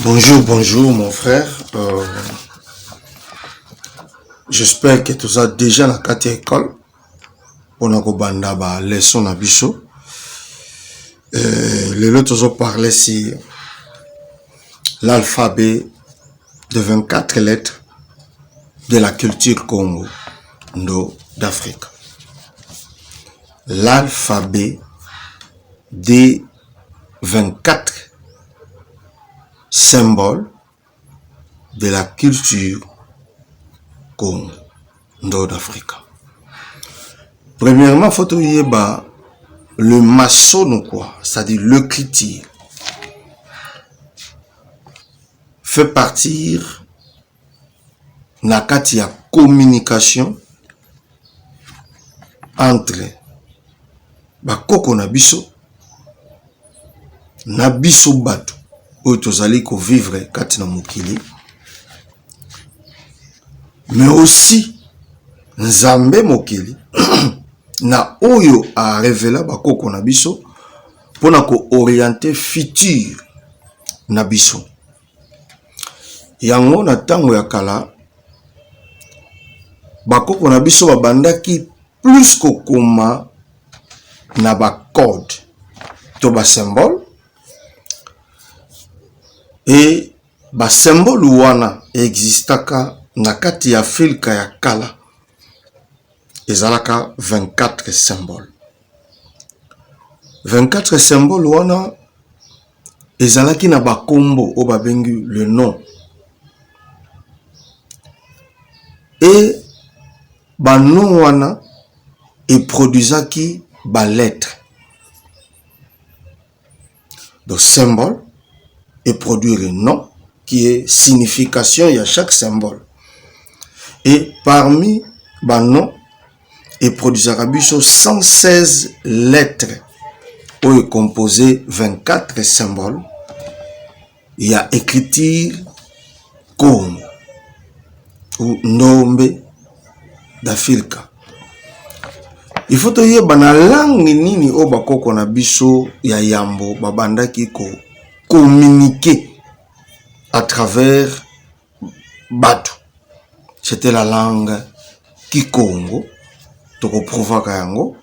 Bonjour mon frère. J'espère que tu as déjà la carte école. On a banda ba leçon na biso. Les autres ont parlé sur l'alphabet de 24 lettres de la culture Congo d'Afrique. L'alphabet des 24 symboles de la culture Congo d'Afrique. Premièrement, il faut trouver le maçon, c'est-à-dire l'écriture, fait partir na kati ya communication entre bakoko na biso bato oyo tozali ko vivre kati na mokili, mais aussi nzambe mokili na oyo a révéla bakoko na biso pona ko orienter futur na biso. Yango na tango ya kala bakoko na biso babandaki plus kokoma na ba code to ba symbole, et ba symbole wana existaka na kati ya Afrika ya kala ezalaka 24 symboles. 24 symboles wana ezalaki na bakombo o babengi le nom, et banom wana eproduisaki ba lettre. Donc symbole et produire le nom qui est signification à chaque symbole. Et parmi banom et produisera 116 lettres où est composé 24 symboles. Il y a écriture Congo ou Nombe d'Afrique. Il faut te dire bana langue nini o bakoko na biso ya yambo babandaki ko communiquer à travers bato. C'était la langue Kikongo. Toko provaka yango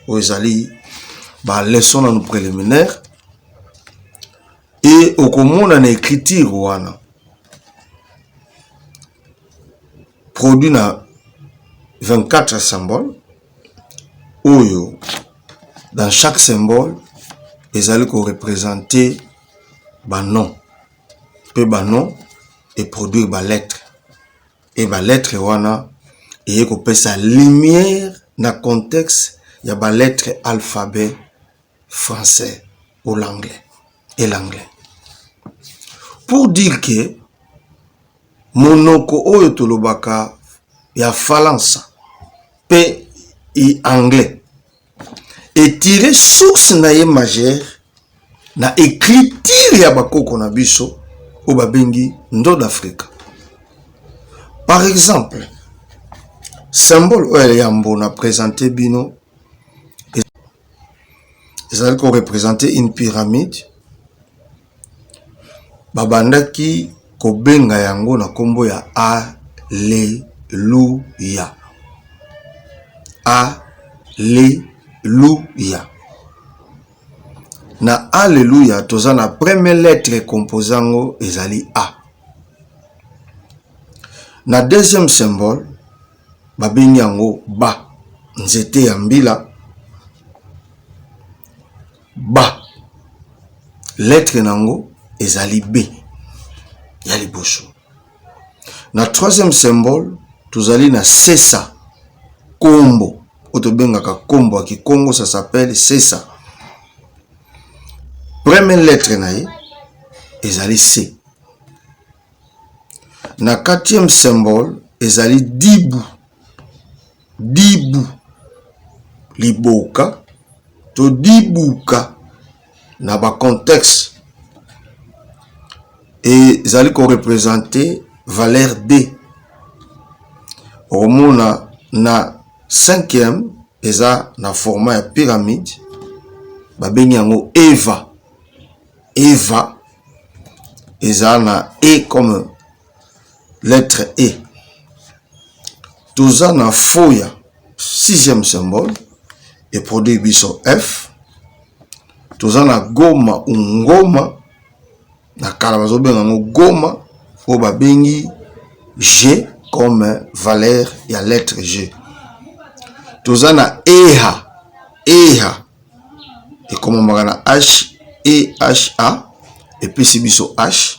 o ezali ba leçon na nous préliminaire, et okomona na écriture wana produit na 24 symboles oyo dans chaque symbole ezali ko représenter ba nom pe ba nom et produire ba lettre, et ba lettre wana et ko pesa lumière na contexte ya ba lettre alphabet français ou l'anglais et l'anglais, pour dire que monoko oyo tolobaka ya falansa pe et anglais et tirer source na ye majeure na écriture ya bakoko na biso o babengi ndo d'Afrique. Par exemple, symbole oyo yambo na présenté bino ezali ko représenter une pyramide, babandaki ko benga yango na kombo ya Alléluia. Alléluia. Na Alléluia toza na première lettre composango ezali A. Na deuxième symbole babengi yango ba, nzete ya mbila. Ba lettre nango ezali B ya liboso. Na troisième symbole tozali na Sesa, kombo otobengaka kombo ya Kikongo, ça s'appelle Sesa. Première lettre na ye ezali C. Na quatrième symbole ezali Dibu, Dibu liboka to dibuka na ba contexte, et ezali ko représenter valeur D. Omona na cinquième eza na format ya pyramide babengi yango Eva. Eva ezana E comme lettre E. Tozana foya, 6e symbole, et produit biso F. Tozana goma ou ngoma, na kala bazobenga ngo goma, o babengi G comme valeur ya lettre G. Tozana EHA, EHA, et comme on a H, E, H, A, et puis c'est biso H.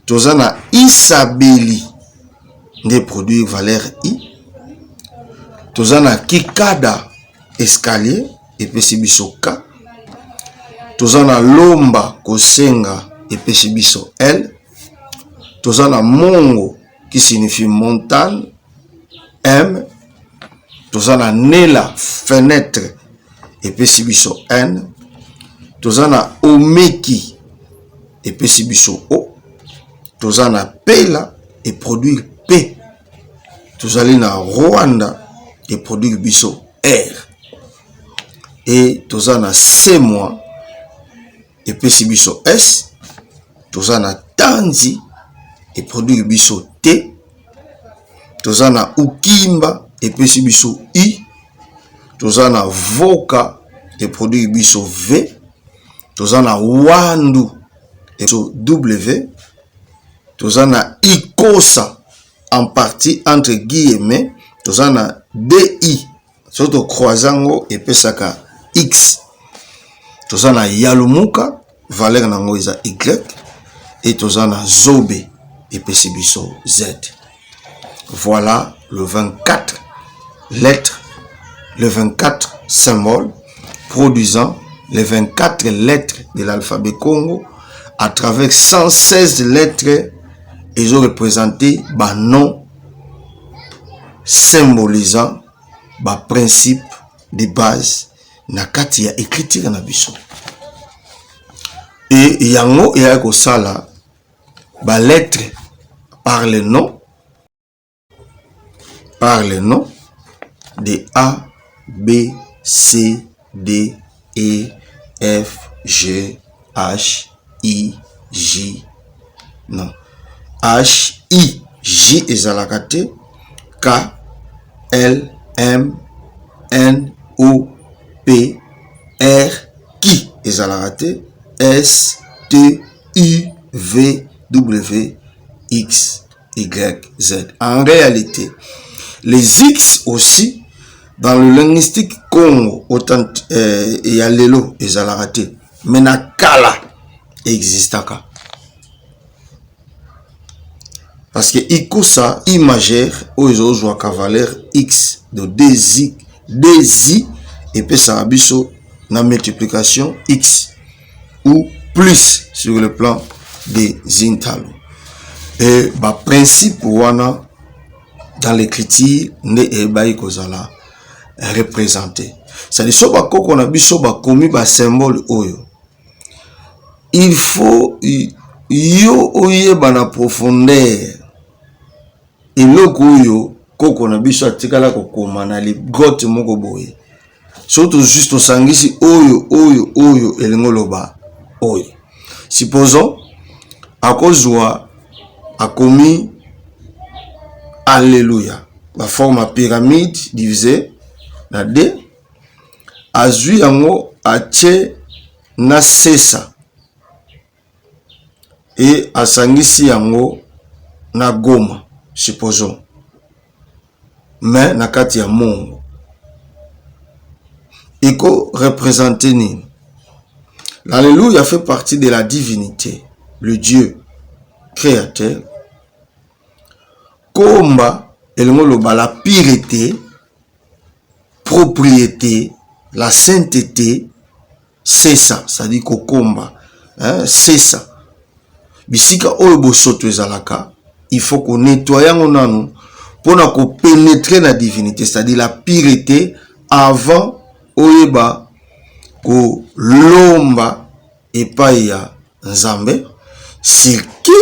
Tozana Isabeli, des produits valeur I. Tozana Kikada, escalier, et puis c'est biso K. Tozana Lomba, Kosenga, et puis c'est biso L. Tozana Mongo, qui signifie montagne, M. Tozana Nela, fenêtre, et puis c'est biso N. Tozana Omeki, et puis c'est biso O. Tozana Pela, et produit P. Tozalina Rwanda, et produit biso R. Et tozana C moi, et puis c'est biso S. Tozana Tanzi, et produit biso T. Tozana Ukimba, et puis c'est biso I. Tozana Voka, et produit biso V. Tozana Wandu, et biso W. Tozana Ikosa, en partie entre guillemets. Tozana DI, surtout croisango, et pesaka X. Tozana Yalumuka, valeur nango isa Y. Et tozana Zobe, et pesibiso Z. Voilà le 24 lettres, le 24 symboles produisant les 24 lettres de l'alphabet Congo à travers 116 lettres. Ils ont représenté un nom symbolisant un principe de base na kati ya écriture na biso. Et yango ya ko sala ba lettre par le nom de A, B, C, D, E, F, G, H, I, J. Non. H, I, J ezalakate, K, L, M, N, O, P, R, qui ezalakate, S, T, U, V, W, X, Y, Z. En réalité, les X aussi, dans le linguistique Congo, autant il y a lelo ezalakate, mais na kala existaka. Parce que ikosa imagère aux cavalier X de DZ et puis ça abisso na multiplication X ou plus sur le plan des Zintalo. Et ba principe wana dans l'écriture ne ebayi kozala représenté. C'est-à-dire so ba koko na biso ba komi ba symbole oyo. Il faut yo oyeba na profondeur. Et l'oyo koko na biso atikala kokoma na ligote moko boye. Surtout juste au sangisi oyo elingoloba oyo. Supposons akozwa akomi alléluia. La forme à pyramide divisée na D. Azui yango ache na sesa. Et asangisi yango na goma. Supposons. Mais nakati ya mongo. Iko représenter nini? L'alléluia fait partie de la divinité, le Dieu créateur. Komba elongoloba la pureté, propriété, la sainteté, c'est ça, ça dit kokomba, hein, c'est ça. Bisika oyo bosoto ezalaka. Il faut qu'on nettoie nanu pour pénétrer la divinité, c'est-à-dire la pureté avant oyeba ko lomba et pas ya nzambe. Si qui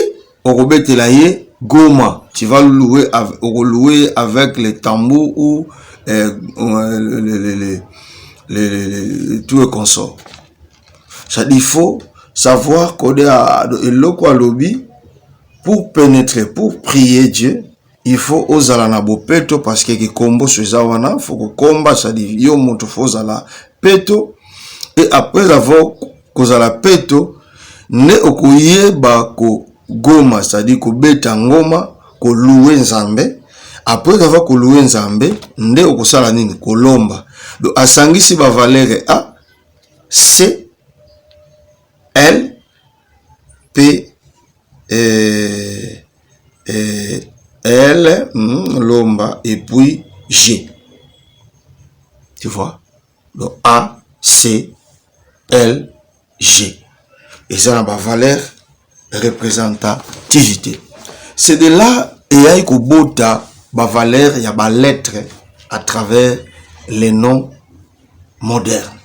okobetela ye goma, tu vas louer avec les tambours ou tout le consort. C'est-à-dire il faut savoir coder à eloko lobby pour pénétrer, pour prier Dieu. Il faut ozala na bopeto parce que kombo sezawana faut que komba ça dit yo moto faut zala peto et après avoir kozala peto ne okuyeba ko goma ça dit ko beta ngoma ko louer nzambe après avoir ko louer nzambe nde okosala nini kolomba do asangisi ba valeur A C L P L, lomba, et puis G. Tu vois? Donc A, C, L, G. Et ça, la valeur représentativité. C'est de là, il y a une valeur, il y a une lettre à travers les noms modernes.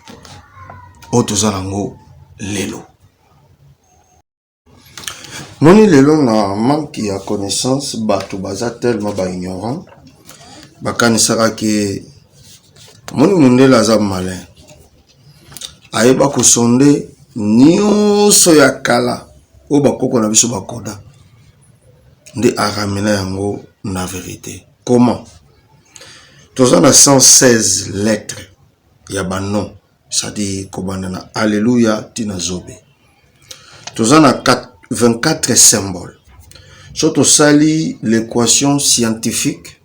Otozanango, lelo. Moni lelo na manque ya connaissance bato baza tellement ba ignorant bakanisaka ke moni mundela aza malin ayeba kosonde nyonso ya kala o bakoko na biso bakoda nde aramena yango na vérité. Comment? Toza na 116 lettres ya banom, c'est-à-dire kobanda na alléluia tina zobe. Toza na 24 symboles. Surtout sali l'équation scientifique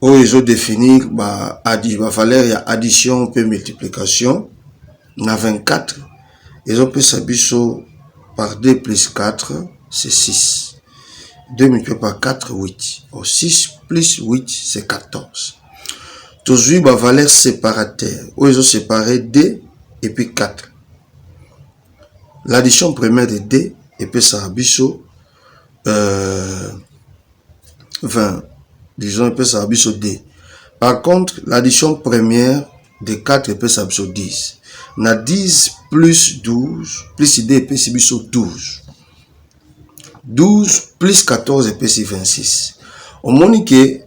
où ils ont défini la valeur ya addition puis multiplication. Na 24 ils ont fait ça par 2 plus 4 c'est 6. 2 multiplié par 4 8. 6 plus 8 c'est 14. Toujours la valeur séparateur où ils ont séparé 2 et puis 4. L'addition première de D et puis ça abisso 20. Disons et puis ça abisso D. Par contre, l'addition première de 4 et puis ça abisso 10. Na 10 plus 12 plus D et puis ça abisso 12. 12 plus 14 et puis c'est 26. Au moins que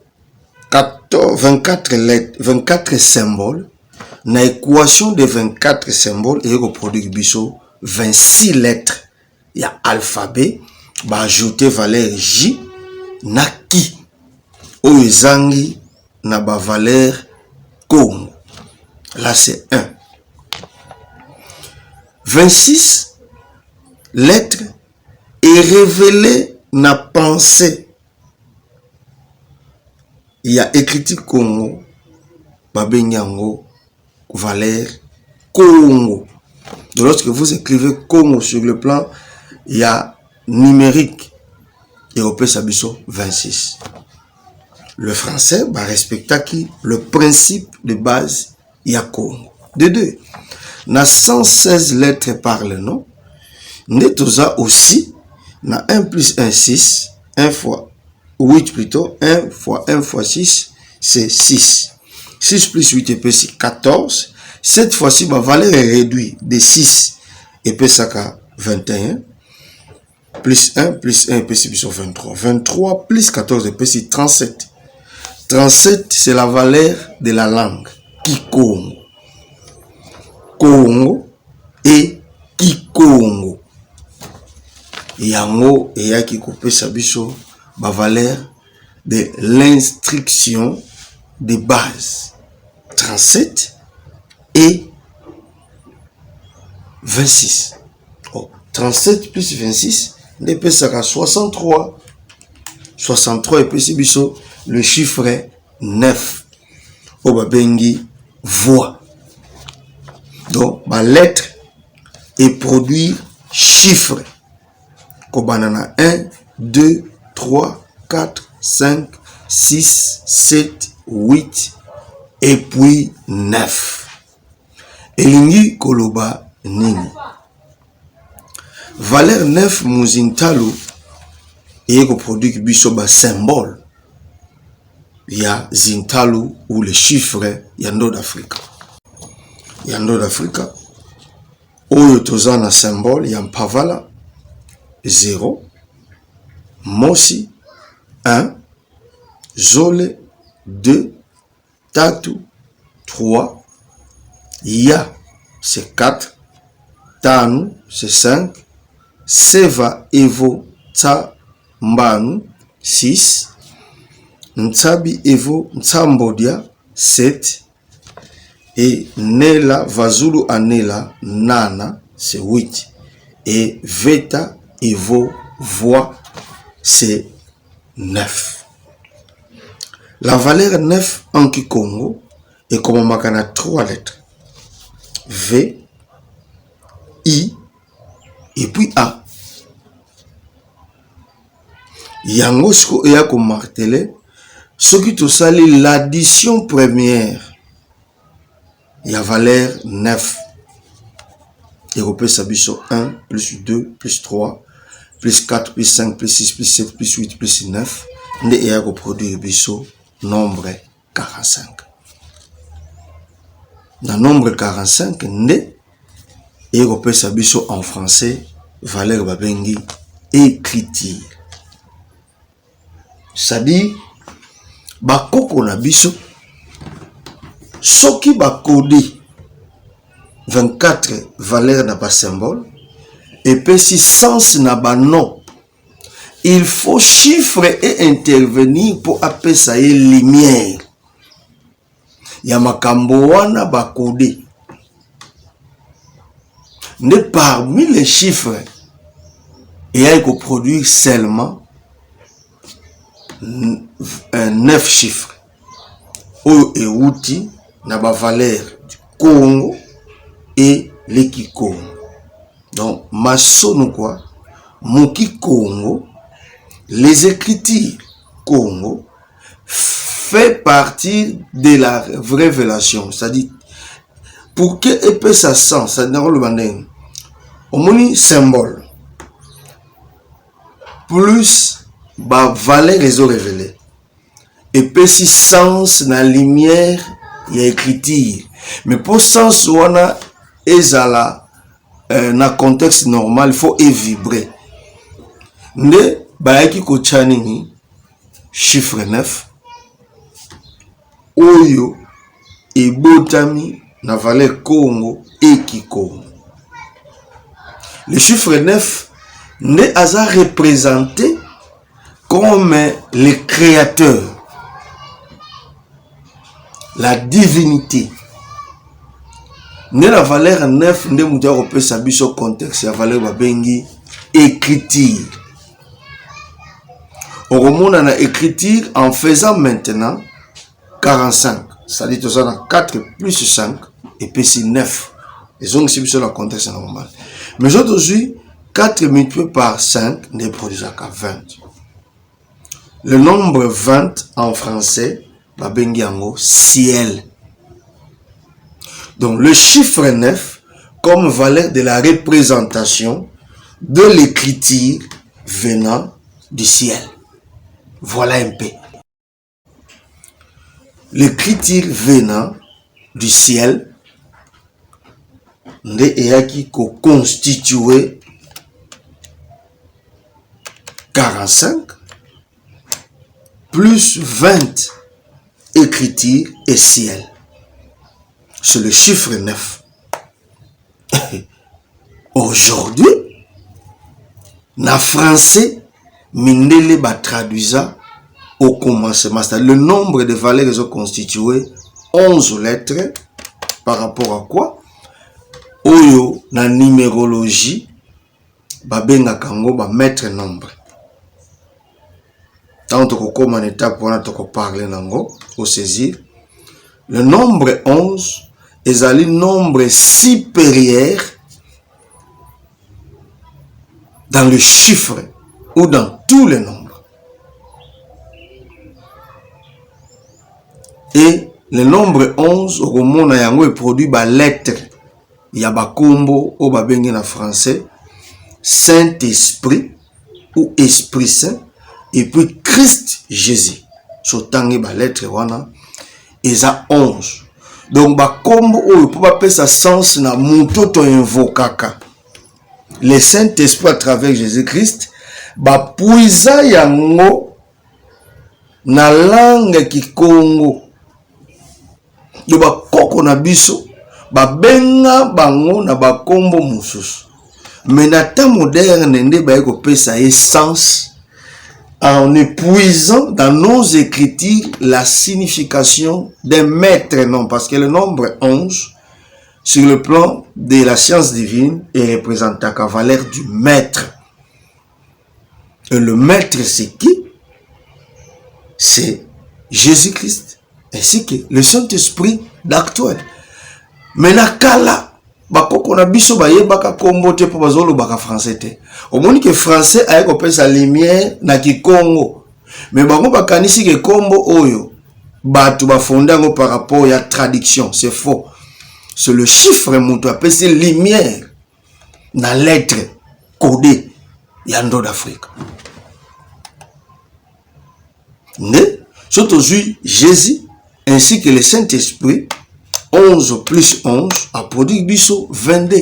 24 lettres, 24 symboles, na équation de 24 symboles et au produit bisso 26 lettres, il y a alphabet, bah ajouter valeur J, na ki, oezangi, na ba valeur Congo. Là c'est 1. 26 lettres et révélé na pensée. Il y a écrit Congo, babenyango, valeur Congo. Donc, lorsque vous écrivez Congo sur le plan, il y a numérique et au Sabiso 26. Le français va respecter le principe de base, il y a Congo. De deux, na 116 lettres par le nom, netoza aussi, na 1 plus 1, 6, 1 fois 8 plutôt, 1 fois 1 fois 6, c'est 6. 6 plus 8 c'est 14. Cette fois-ci, ma valeur est réduite de 6 et puis ça 21. Plus 1 et puis c'est 23. 23 plus 14 et puis c'est 37. 37, c'est la valeur de la langue. Kikongo. Congo et Kikongo. Yango et yaki kopé sabiso, ma valeur de l'instruction de base. 37 et 26. Oh, 37 plus 26, n'est ça 63. 63 et puis biso, le chiffre est 9. Obabengi voix. Donc, ma lettre est produit chiffre. Kobanana 1, 2, 3, 4, 5, 6, 7, 8 et puis 9. Elingi koloba nini. Valeur 9 muzintalo et ko produit biso ba symbole. Il y a zintalo ou le chiffre yando d'Afrique. Yando d'Afrique. Oyo tozana symbole yampavala 0, mosi 1, zole 2, tatu 3, ya c'est 4, tano, c'est 5. Seva Evo Tsa Mbanu, 6. Ntsabi Evo Nsambodia, 7. Et Nela Vazulu Anela Nana, c'est 8. Et Veta Evo Voix, c'est 9. La valeur 9 en Kikongo est comme on a 3 lettres. V, I, et puis A. Yango sko ya ko martelé, ce qui te sali l'addition première. Il y a valeur 9. Européen Sabiso 1, plus 2, plus 3, plus 4, plus 5, plus 6, plus 7, plus 8, plus 9. Nde ya ko produire biso nombre 45. Dans nombre 45, nde Européen Sabiso en français, valeur babengi écriture. C'est-à-dire, bakoko na biso, soki bakodi 24 valeurs na ba symbole, et puis si sens na ba nom, il faut chiffrer et intervenir pour appeler ça lumière. Ya makambo wana bakodi. Ne parmi les chiffres, il y a qu'on produit seulement 9 chiffres. Oyo et outil na ba valeur du Congo et les Kikongo. Donc, masono quoi? Moki Congo, les écritures Congo fait partie de la révélation. C'est-à-dire, pour que épée ça sent, ça n'a le banding. Au moni symbole. Plus, ba valeur les ont révélés. Et puis si sens na lumière, il y a écriture. Mais pour sens wana ezala na contexte normal, il faut vibrer. Ne bayaki ko chanini chiffre 9. Oyo et botami na valeur Congo et Kikongo. Le chiffre 9 n'est pas représenté comme le créateur, la divinité. N'est la valeur 9 n'est pas représenté sa contexte, la valeur babengi écriture. On remonte à l'écriture en faisant maintenant 45. Ça dit tout ça 4 plus 5 et puis c'est 9. Ils ont aussi sur le contexte normal. Mais aujourd'hui, 4 multiplié par 5 ne produit qu'à 20. Le nombre 20 en français, babengi yango ciel. Donc le chiffre 9 comme valeur de la représentation de l'écriture venant du ciel. Voilà un peu. L'écriture venant du ciel nde eyaki ko constituer 45 plus 20 écriture et ciel. C'est le chiffre 9. Aujourd'hui, na français, Mindele ba traduisa au commencement. Le nombre de valeurs sont constituées 11 lettres par rapport à quoi? Oyo na numérologie, babenga kango ba mettre nombre. Tant que comme en étape pour nous parler nango, au saisir. Le nombre 11 est un nombre supérieur dans le chiffre ou dans tous les nombres. Et le nombre 11 au monde est produit par lettre. Il y a ba kombo au babengi en français Saint-Esprit ou Esprit Saint et puis Christ Jésus. Sotangi ba lettre wana eza 11. Donc ba kombo ou pour pas ça sens na mutoto invokaka. Le Saint-Esprit à travers Jésus-Christ ba puiza yango na langue Kikongo. De ba koko na biso babenga bango na bakombo mususu. Mais na temps moderne nde ba kopesa essence en épuisant dans nos écritures la signification d'un maître nom, parce que le nombre 11 sur le plan de la science divine est représenté à valeur du maître. Et le maître c'est qui? C'est Jésus-Christ ainsi que le Saint-Esprit d'actuel. Mais na kala bakoko na biso bayebaka kombo te po bazolo baka français te. Omoni que français aye kopesa lumière na Kikongo. Mais bango bakanisi ke kombo oyo batu bafonda ngo par rapport à traduction, c'est faux. C'est le chiffre mutu apesi lumière na lettre codée yando d'Afrique. Ne surtout Jésus ainsi que le Saint-Esprit 11 plus 11 a produit biso 22.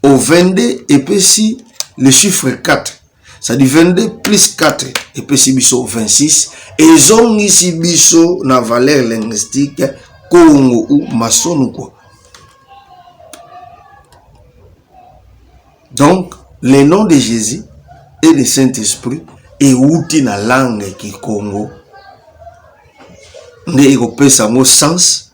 Au 22 épesi le chiffre 4. Ça dit 22 plus 4 épesi biso 26. Et ils ont ici biso na valeur linguistique Congo ou maçon quoi. Donc, le nom de Jésus et le Saint-Esprit est outil na langue qui Congo. Ne epesa mo sens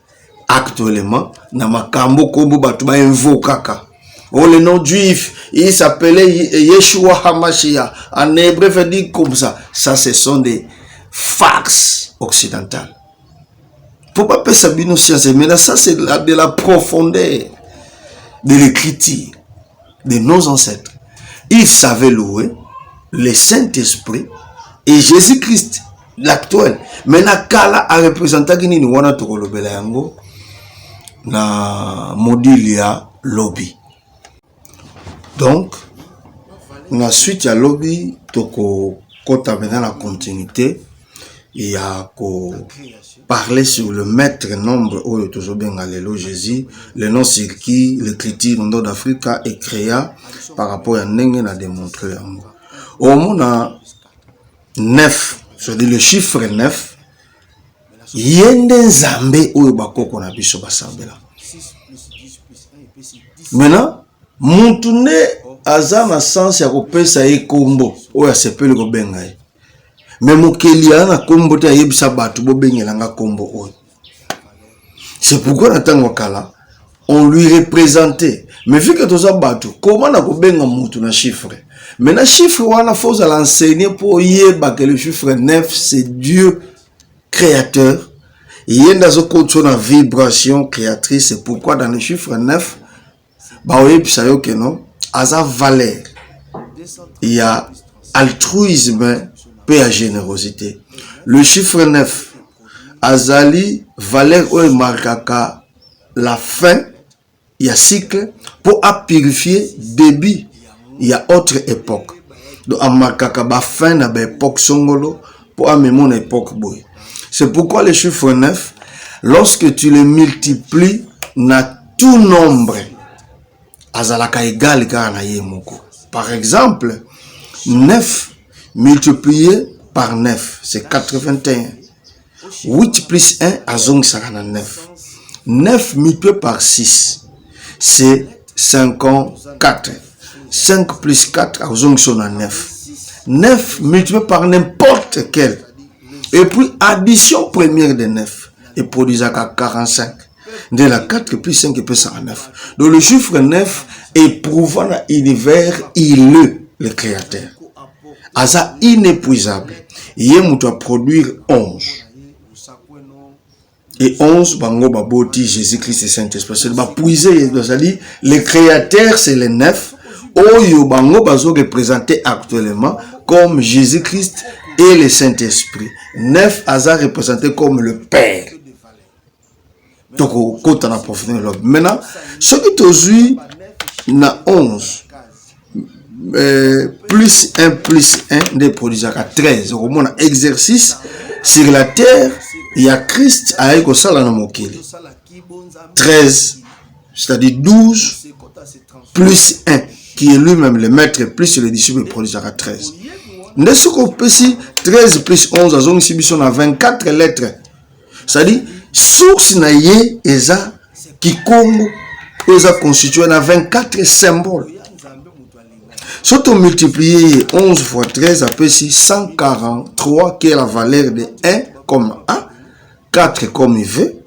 actuellement na makambo kombo batu ba invokaka. Oh, le nom juif, il s'appelait Yeshua HaMashiach. En hébreu, veut dire comme ça. Ça, ce sont des farces occidentales. Faut pas faire ça, mais ça, c'est de la profondeur de l'écriture de nos ancêtres. Ils savaient louer le Saint-Esprit et Jésus-Christ, l'actuel. Mais na kala a représenté qui ni wana to kolobela yango na module ya lobby. Donc, la suite à lobby, quand on dans la continuité, il y a parler sur le maître nombre où toujours bien alléluia Jésus, le nom sur qui l'écriture au nord d'Afrique est créé par rapport à Nengen a démontré. Au monde a 9, c'est-à-dire le chiffre 9, yende nzambe oyo bakoko na biso basambela. Maintenant, Montune aza na sens ya kopesa ye kombo oyo asepeli kobenga ye. Mais mokeli ana kombo te ayebisa batu bo bengelanga kombo oyo. C'est pourquoi na tango kala on lui représentait. Mais vu que toza batu comment na kobenga mutu na chiffre. Mais na chiffre wana faut l'enseigner pour yeba que le chiffre 9 c'est Dieu créateur. Yenda zo konto na vibration créatrice, c'est pourquoi dans le chiffre 9 que non, à sa valeur, il y a altruisme, paix et générosité. Le chiffre 9, azali valeur ou marquaka la fin, il y a cycle pour purifier début, il y a autre époque. Donc à marquaka ba fin na ba époque songolo pour amener mon époque boy. C'est pourquoi le chiffre 9, lorsque tu le multiplies, na tout nombre azalaka égal kana yemoko. Par exemple, 9 multiplié par 9, c'est 81. 8 plus 1, azong sakana 9. 9 multiplié par 6, c'est 54. 5 plus 4, azong sona 9. 9 multiplié par n'importe quel. Et puis, addition première de 9, et produit à 45. De la 4 plus 5 plus 109. Donc le chiffre 9 est prouvant à l'univers, il est le créateur. Asa inépuisable. Il est à produire 11. Et 11, bango baboti Jésus-Christ et Saint-Esprit. C'est va puiser, c'est-à-dire le créateur c'est le 9. Oyo bango bazo représenté actuellement comme Jésus-Christ et le Saint-Esprit. 9 asa représenté comme le Père. Donc, quand on a profondeur. Maintenant, ce qui aujourd'hui na 11 plus 1 plus 1 des produits à 13. Au moins, exercice sur la terre, il y a Christ à Ekosala na mokili. 13, c'est-à-dire 12 plus 1, qui est lui-même le maître, plus le disciple produit à 13. N'est ce qu'on peut si 13 plus 11, à zone ici, on a 24 lettres. C'est-à-dire, source na ye eza Kikongo est constitué de 24 symboles. Si on multiplie 11 fois 13, après 143 qui est la valeur de 1 comme A, 4 comme V,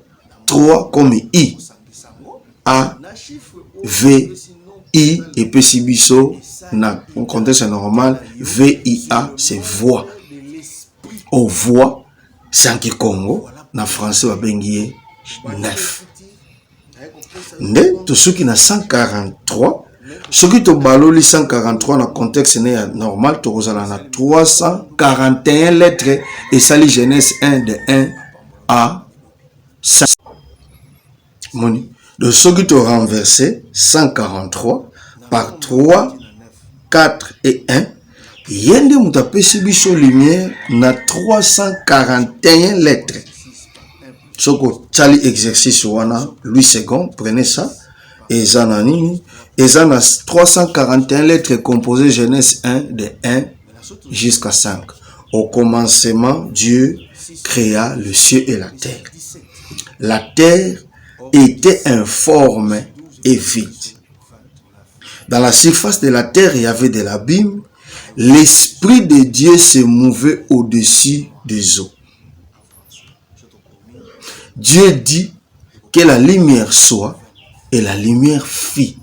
3 comme I. A, V, I, et puis si biso, dans un contexte normal, V, I, A, c'est voix. Au voix, c'est en Kikongo, dans français, on bengi 9. Tout ce qui n'a 143, ce qui te baloli 143 dans le contexte normal, tu as 341 lettres et ça lit Genèse 1 de 1 à 5. De ce qui te renversé 143 par 3, 4 et 1, yende mutape sibiso lumière na 341 lettres. Ce que tali exercice wana, Louis II, prenez ça, et zananini, et zana 341 lettres composées Genèse 1 de 1 jusqu'à 5. Au commencement, Dieu créa le ciel et la terre. La terre était informe et vide. Dans la surface de la terre, il y avait de l'abîme. L'Esprit de Dieu se mouvait au-dessus des eaux. Dieu dit que la lumière soit et la lumière fit.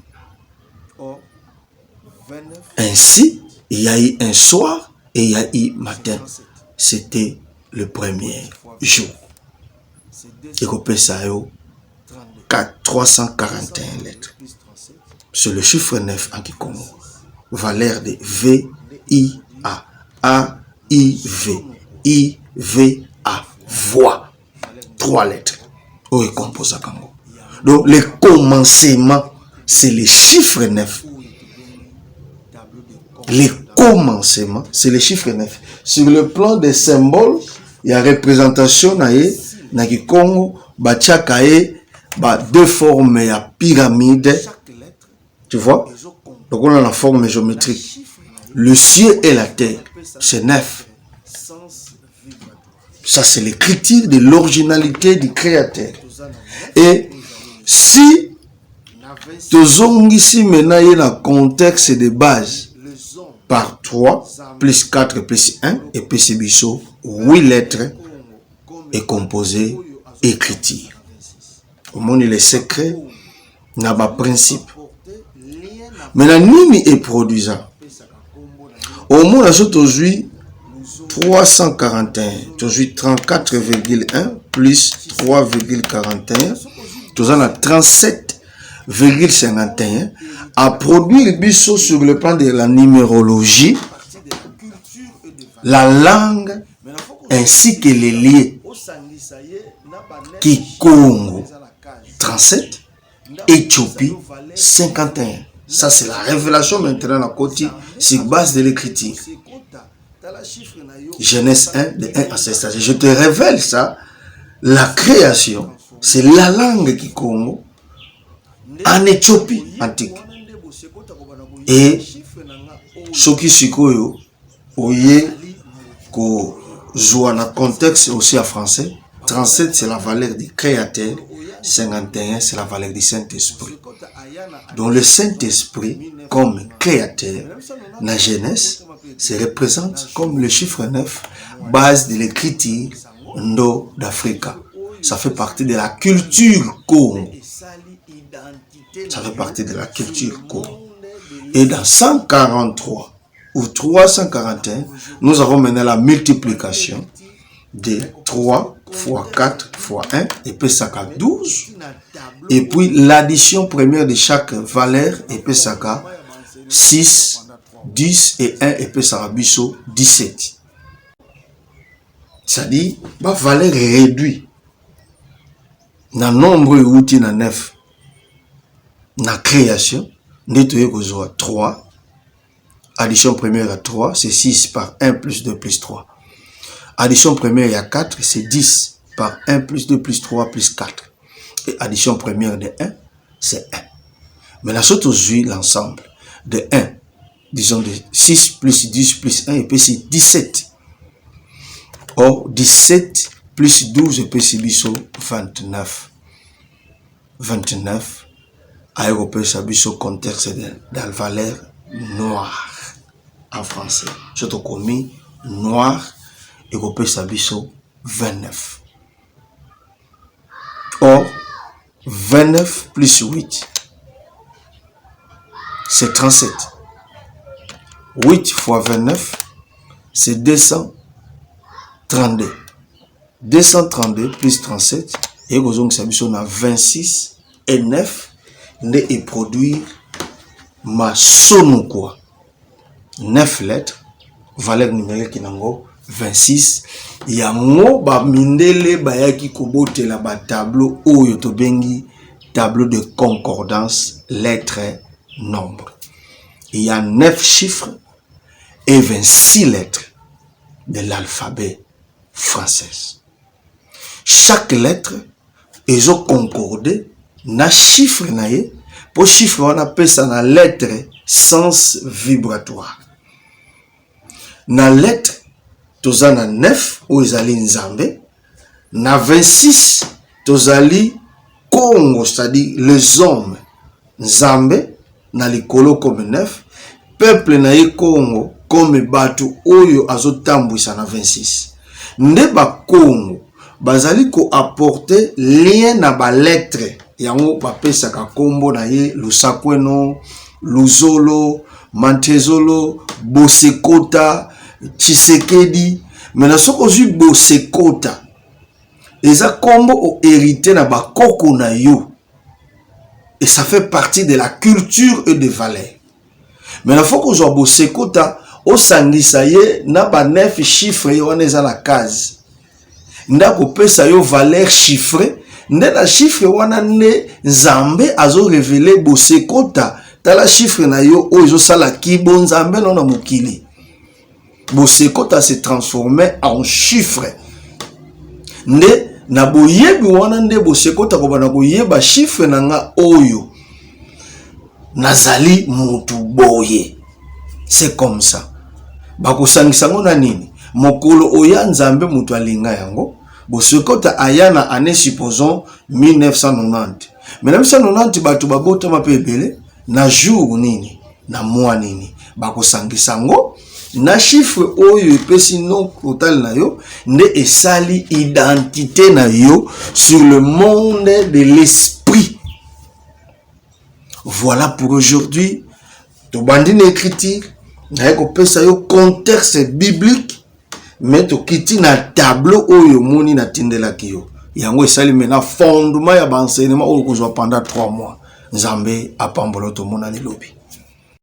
Ainsi, il y a eu un soir et il y a eu matin. C'était le premier jour. Et qu'on peut ça 341 lettres. C'est le chiffre 9 en Kikongo. Valeur de V, I, A. A, I, V. I, V, A. Voix. 3 lettres. Oh, il compose à Congo. Donc, le commencement, c'est le chiffre 9. Le commencement, c'est le chiffre 9. Sur le plan des symboles, il y a représentation na Kikongo, bachakae, deux formes, il y a pyramide. Tu vois? Donc, on a la forme géométrique. Le ciel et la terre, c'est 9. Ça, c'est l'écriture de l'originalité du créateur. Et si tu ici maintenant il y a un contexte de base par 3 plus 4 plus 1 et puis c'est biso 8 lettres est composé écriture. Au monde les secrets n'a pas principe. Maintenant nini est produisant. Au monde aujourd'hui 341, aujourd'hui 34,1 plus 3,41, tu as 37,51 à produire biso sur le plan de la numérologie, la langue ainsi que les liens. Kikongo 37, Éthiopie 51. Ça c'est la révélation maintenant à côté sur base de l'écriture. Genèse 1 de 1 à 16. Je te révèle ça. La création, c'est la langue Kikongo en Éthiopie antique. Et ce qui sikoyo, oye ko joue dans contexte aussi en français. 37 c'est la valeur du créateur, 51 c'est la valeur du Saint-Esprit. Donc le Saint-Esprit comme créateur, la Genèse se représente comme le chiffre 9, base de l'écriture d'Afrique. Ça fait partie de la culture Congo. Ça fait partie de la culture Congo. Et dans 143 ou 341, nous avons mené la multiplication de 3 fois 4 fois 1 et puis ça fait 12. Et puis l'addition première de chaque valeur et puis ça fait 6, 10 et 1 et puis ça va 17. C'est-à-dire, la valeur est réduite. Dans le nombre de outils, dans 9. Dans la création, nous avons 3. Addition première à 3, c'est 6 par 1 plus 2 plus 3. Addition première à 4, c'est 10 par 1 plus 2 plus 3 plus 4. Et addition première de 1, c'est 1. Mais la chose aujourd'hui, l'ensemble de 1, disons de 6 plus 10 plus 1, et puis c'est 17. Or, 17 plus 12, et puis c'est 29. 29 aéropésa biso contexte de la valeur noire en français. Je te commis noir aéropésa biso 29. Or 29 plus 8 c'est 37. 8 fois 29 c'est 232. 232 plus 37 et vous avez 26 et 9 et produire ma sono quoi 9 lettres valeur numérique nango 26 yango ba mindele bayaki kobotela ba tableau oyo to bengi tableau de concordance lettres nombre. Il y a 9 chiffres et 26 lettres de l'alphabet français. Chaque lettre est concordée na chiffre naie pour chiffre on appelle ça na lettre sens vibratoire. Na lettre tozana 9 ou ezali nzambe, na 26 tozali Congo, c'est-à-dire les hommes nzambe na likolo comme 9, peuple naie Congo comme batu oyo azotambwisa na 26. Nde ba Congo bazali ko apporter lien na ba lettre yango bapesa ka kombo na ye lusakweno, luzolo, mantezolo, bosekota, Tshisekedi. Mais na soko zu bosekota eza kombo o hérité na ba koko na yo. Et ça fait partie de la culture et des valeurs. Mais il faut que je bosekota au sangisa ye na ba 9 chiffres yo wana eza na case. Ndako pesa yo valeur chiffrée, nde na chiffre wana ne nzambe azo révéler bosekota tala chiffre na yo o ezo sala kibo nzambe non na mokili. Bosekota se transformait en chiffre. Nde na boyebi wana nde bosekota ko bana koyeba chiffre na nga oyo nazali mutu boye. C'est comme ça. Bakosangisa ngo na nini? Mokolo oya nzambe mutu alinga yango. Bosekota ayana année supposons 1990. Mais 1990 batu babota mapebele na jour nini na mois nini bakosangisa ngo na chiffre oyo epesi no total na yo nde esali identité na yo sur le monde de l'esprit. Voilà pour aujourd'hui. To bandine écriture na ko pesa yo contexte biblique mais to kiti na tableau oyo moni na tindela kiyo yango esali mena fondement ya ba enseignement oyo kozwa pendant 3 mois. Nzambe apambolo to mona lilobi.